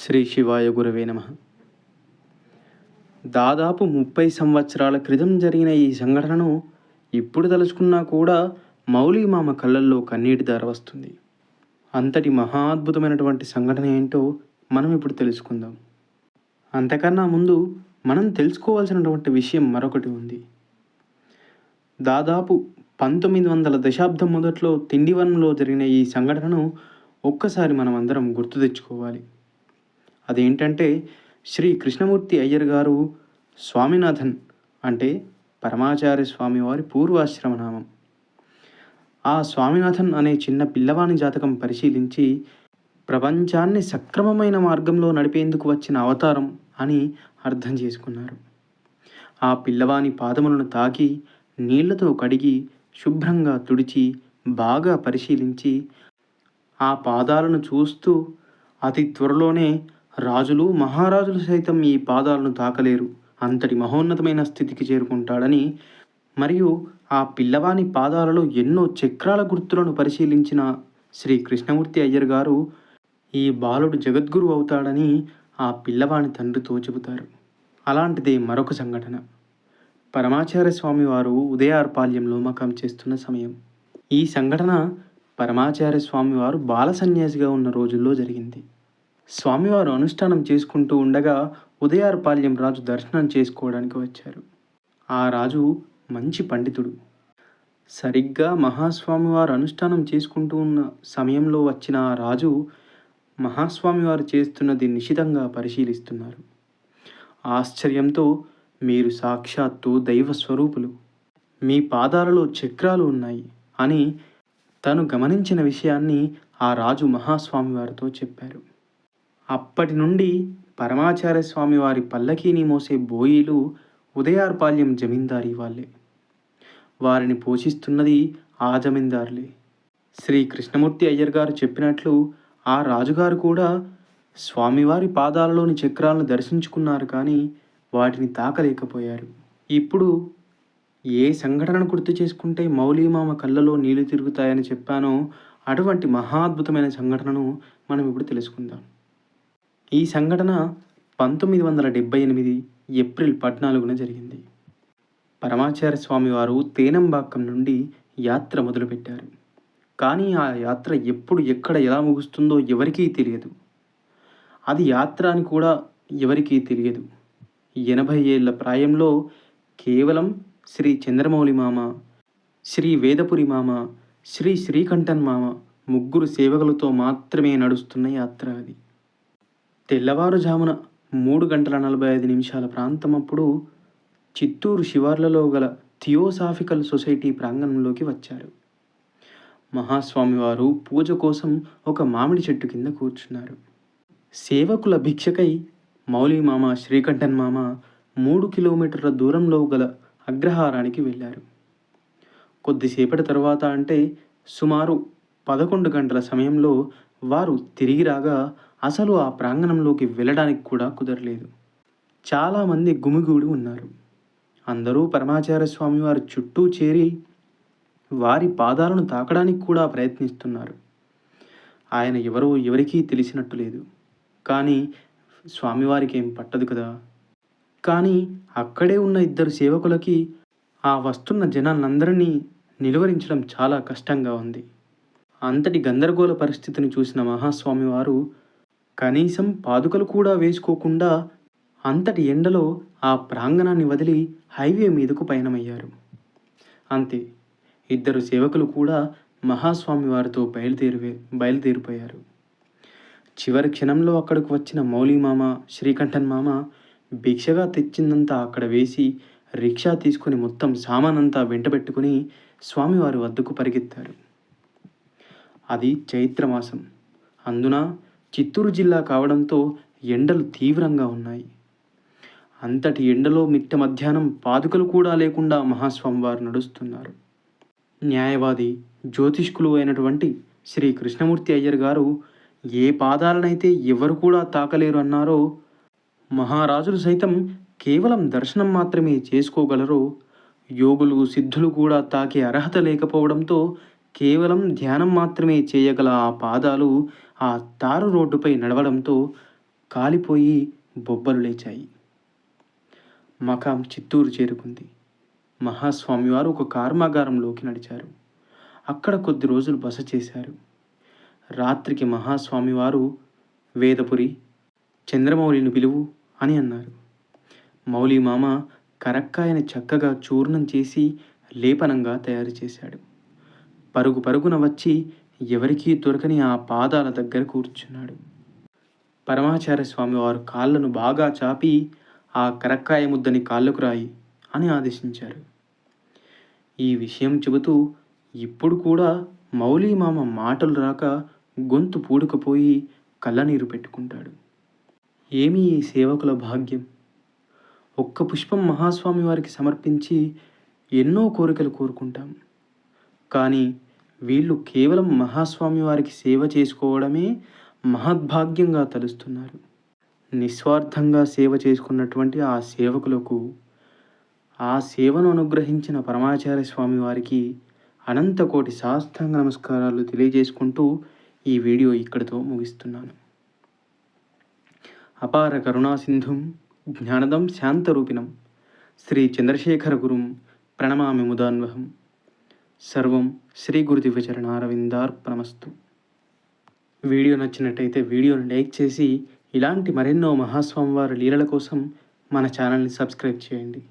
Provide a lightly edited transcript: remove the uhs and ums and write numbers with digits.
శ్రీ శివాయ గురవే నమః. దాదాపు 30 సంవత్సరాల క్రితం జరిగిన ఈ సంఘటనను ఇప్పుడు తలుచుకున్నా కూడా మౌలిమామ కళ్ళల్లో కన్నీటి ధార వస్తుంది. అంతటి మహా అద్భుతమైనటువంటి సంఘటన ఏంటో మనం ఇప్పుడు తెలుసుకుందాం. అంతకన్నా ముందు మనం తెలుసుకోవాల్సినటువంటి విషయం మరొకటి ఉంది. దాదాపు 1900 దశాబ్దం మొదట్లో తిండివనంలో జరిగిన ఈ సంఘటనను ఒక్కసారి మనం అందరం గుర్తు తెచ్చుకోవాలి. అదేంటంటే శ్రీ కృష్ణమూర్తి అయ్యర్ గారు స్వామినాథన్ అంటే పరమాచార్య స్వామి వారి పూర్వాశ్రమనామం. ఆ స్వామినాథన్ అనే చిన్న పిల్లవాని జాతకం పరిశీలించి ప్రపంచాన్ని సక్రమమైన మార్గంలో నడిపేందుకు వచ్చిన అవతారం అని అర్థం చేసుకున్నారు. ఆ పిల్లవాని పాదములను తాకి నీళ్లతో కడిగి శుభ్రంగా తుడిచి బాగా పరిశీలించి ఆ పాదాలను చూస్తూ అతి త్వరలోనే రాజులు మహారాజులు సైతం ఈ పాదాలను తాకలేరు, అంతటి మహోన్నతమైన స్థితికి చేరుకుంటాడని, మరియు ఆ పిల్లవాని పాదాలలో ఎన్నో చక్రాల గుర్తులను పరిశీలించిన శ్రీ కృష్ణమూర్తి అయ్యర్ గారు ఈ బాలుడు జగద్గురు అవుతాడని ఆ పిల్లవాని తండ్రితో చెబుతారు. అలాంటిదే మరొక సంఘటన. పరమాచార్య స్వామి వారు ఉదయార్పాల్యంలో మకాం చేస్తున్న సమయం. ఈ సంఘటన పరమాచార్య స్వామి వారు బాల సన్యాసిగా ఉన్న రోజుల్లో జరిగింది. స్వామివారు అనుష్ఠానం చేసుకుంటూ ఉండగా ఉదయార్పాల్యం రాజు దర్శనం చేసుకోవడానికి వచ్చారు. ఆ రాజు మంచి పండితుడు. సరిగ్గా మహాస్వామివారు అనుష్ఠానం చేసుకుంటూ ఉన్న సమయంలో వచ్చిన ఆ రాజు మహాస్వామివారు చేస్తున్నది నిశితంగా పరిశీలిస్తున్నారు. ఆశ్చర్యంతో, మీరు సాక్షాత్తు దైవ స్వరూపులు, మీ పాదాలలో చక్రాలు ఉన్నాయి అని తను గమనించిన విషయాన్ని ఆ రాజు మహాస్వామివారితో చెప్పారు. అప్పటి నుండి పరమాచార్య స్వామి వారి పల్లకీని మోసే బోయీలు ఉదయార్పాల్యం జమీందారీ వాళ్ళే. వారిని పోషిస్తున్నది ఆ జమీందారులే. శ్రీ కృష్ణమూర్తి అయ్యర్ గారు చెప్పినట్లు ఆ రాజుగారు కూడా స్వామివారి పాదాలలోని చక్రాలను దర్శించుకున్నారు, కానీ వాటిని తాకలేకపోయారు. ఇప్పుడు ఏ సంఘటనను గుర్తు చేసుకుంటే మౌలిమామ కళ్ళలో నీళ్లు తిరుగుతాయని చెప్పానో అటువంటి మహాద్భుతమైన సంఘటనను మనం ఇప్పుడు తెలుసుకుందాం. ఈ సంఘటన 1978 ఏప్రిల్ 14న జరిగింది. పరమాచార్య స్వామి వారు తేనంబాక్కం నుండి యాత్ర మొదలుపెట్టారు. కానీ ఆ యాత్ర ఎప్పుడు ఎక్కడ ఎలా ముగుస్తుందో ఎవరికీ తెలియదు. అది యాత్ర అని కూడా ఎవరికీ తెలియదు. 80 ఏళ్ల ప్రాయంలో కేవలం శ్రీ చంద్రమౌళి మామ, శ్రీ వేదపురి మామ, శ్రీ శ్రీకంఠన్ మామ ముగ్గురు సేవకులతో మాత్రమే నడుస్తున్న యాత్ర అది. తెల్లవారుజామున 3:45 ప్రాంతమప్పుడు చిత్తూరు శివార్లలో గల థియోసాఫికల్ సొసైటీ ప్రాంగణంలోకి వచ్చారు. మహాస్వామివారు పూజ కోసం ఒక మామిడి చెట్టు కింద కూర్చున్నారు. సేవకుల భిక్షకై మౌలిమామ, శ్రీకంఠన్ మామ 3 కిలోమీటర్ల దూరంలో గల అగ్రహారానికి వెళ్ళారు. కొద్దిసేపటి తరువాత, అంటే సుమారు 11 గంటల సమయంలో వారు తిరిగి రాగా అసలు ఆ ప్రాంగణంలోకి వెళ్ళడానికి కూడా కుదరలేదు. చాలామంది గుమిగూడి ఉన్నారు. అందరూ పరమాచార్య స్వామి వారి చుట్టూ చేరి వారి పాదాలను తాకడానికి కూడా ప్రయత్నిస్తున్నారు. ఆయన ఎవరో ఎవరికీ తెలిసినట్టు లేదు. కానీ స్వామివారికి ఏం పట్టదు కదా. కానీ అక్కడే ఉన్న 2 సేవకులకి ఆ వస్తున్న జనాలందరినీ నిలువరించడం చాలా కష్టంగా ఉంది. అంతటి గందరగోళ పరిస్థితిని చూసిన మహాస్వామివారు కనీసం పాదుకలు కూడా వేసుకోకుండా అంతటి ఎండలో ఆ ప్రాంగణాన్ని వదిలి హైవే మీదకు పయనమయ్యారు. అంతే, 2 సేవకులు కూడా మహాస్వామి వారితో బయలుదేరిపోయారు. చివరి క్షణంలో అక్కడికి వచ్చిన మౌలిమామ, శ్రీకంఠన్ మామ భిక్షగా తెచ్చిందంతా అక్కడ వేసి రిక్షా తీసుకుని మొత్తం సామానంతా వెంటబెట్టుకుని స్వామివారి వద్దకు పరిగెత్తారు. అది చైత్రమాసం. అందున చిత్తూరు జిల్లా కావడంతో ఎండలు తీవ్రంగా ఉన్నాయి. అంతటి ఎండలో మిట్ట మధ్యాహ్నం పాదుకలు కూడా లేకుండా మహాస్వామివారు నడుస్తున్నారు. న్యాయవాది, జ్యోతిష్కులు అయినటువంటి శ్రీ కృష్ణమూర్తి అయ్యర్ గారు ఏ పాదాలనైతే ఎవరు కూడా తాకలేరు అన్నారో, మహారాజులు సైతం కేవలం దర్శనం మాత్రమే చేసుకోగలరో, యోగులు, సిద్ధులు కూడా తాకే అర్హత లేకపోవడంతో కేవలం ధ్యానం మాత్రమే చేయగల ఆ పాదాలు ఆ తారు రోడ్డుపై నడవడంతో కాలిపోయి బొబ్బలు లేచాయి. మకాం చిత్తూరు చేరుకుంది. మహాస్వామివారు ఒక కర్మాగారంలోకి నడిచారు. అక్కడ కొద్ది రోజులు బస చేశారు. రాత్రికి మహాస్వామివారు వేదపురి, చంద్రమౌళిని పిలువు అని అన్నారు. మౌలి మామ కరక్కాయని చక్కగా చూర్ణం చేసి లేపనంగా తయారు చేశాడు. పరుగు పరుగున వచ్చి ఎవరికీ దొరకని ఆ పాదాల దగ్గర కూర్చున్నాడు. పరమాచార్య స్వామివారు కాళ్ళను బాగా చాపి ఆ కరక్కాయ ముద్దని కాళ్ళకు రాయి అని ఆదేశించారు. ఈ విషయం చెబుతూ ఇప్పుడు కూడా మౌలి మామ మాటలు రాక గొంతు పూడుకుపోయి కళ్ళనీరు పెట్టుకుంటాడు. ఏమీ ఈ సేవకుల భాగ్యం! ఒక్క పుష్పం మహాస్వామి వారికి సమర్పించి ఎన్నో కోరికలు కోరుకుంటాం. కానీ వీళ్ళు కేవలం మహాస్వామి వారికి సేవ చేసుకోవడమే మహద్భాగ్యంగా తలుస్తున్నారు. నిస్వార్థంగా సేవ చేసుకున్నటువంటి ఆ సేవకులకు, ఆ సేవను అనుగ్రహించిన పరమాచార్య స్వామి వారికి అనంతకోటి సాష్టాంగ నమస్కారాలు తెలియజేసుకుంటూ ఈ వీడియో ఇక్కడితో ముగిస్తున్నాను. అపార కరుణాసింధుం జ్ఞానదం శాంతరూపిణం శ్రీ చంద్రశేఖర గురుం ప్రణమామి ముదాన్వహం. సర్వం శ్రీ గురుదివ్యచరణారవిందార్పణమస్తు. వీడియో నచ్చినట్టయితే వీడియోని లైక్ చేసి ఇలాంటి మరెన్నో మహాస్వామివారి లీలల కోసం మన ఛానల్ని సబ్స్క్రైబ్ చేయండి.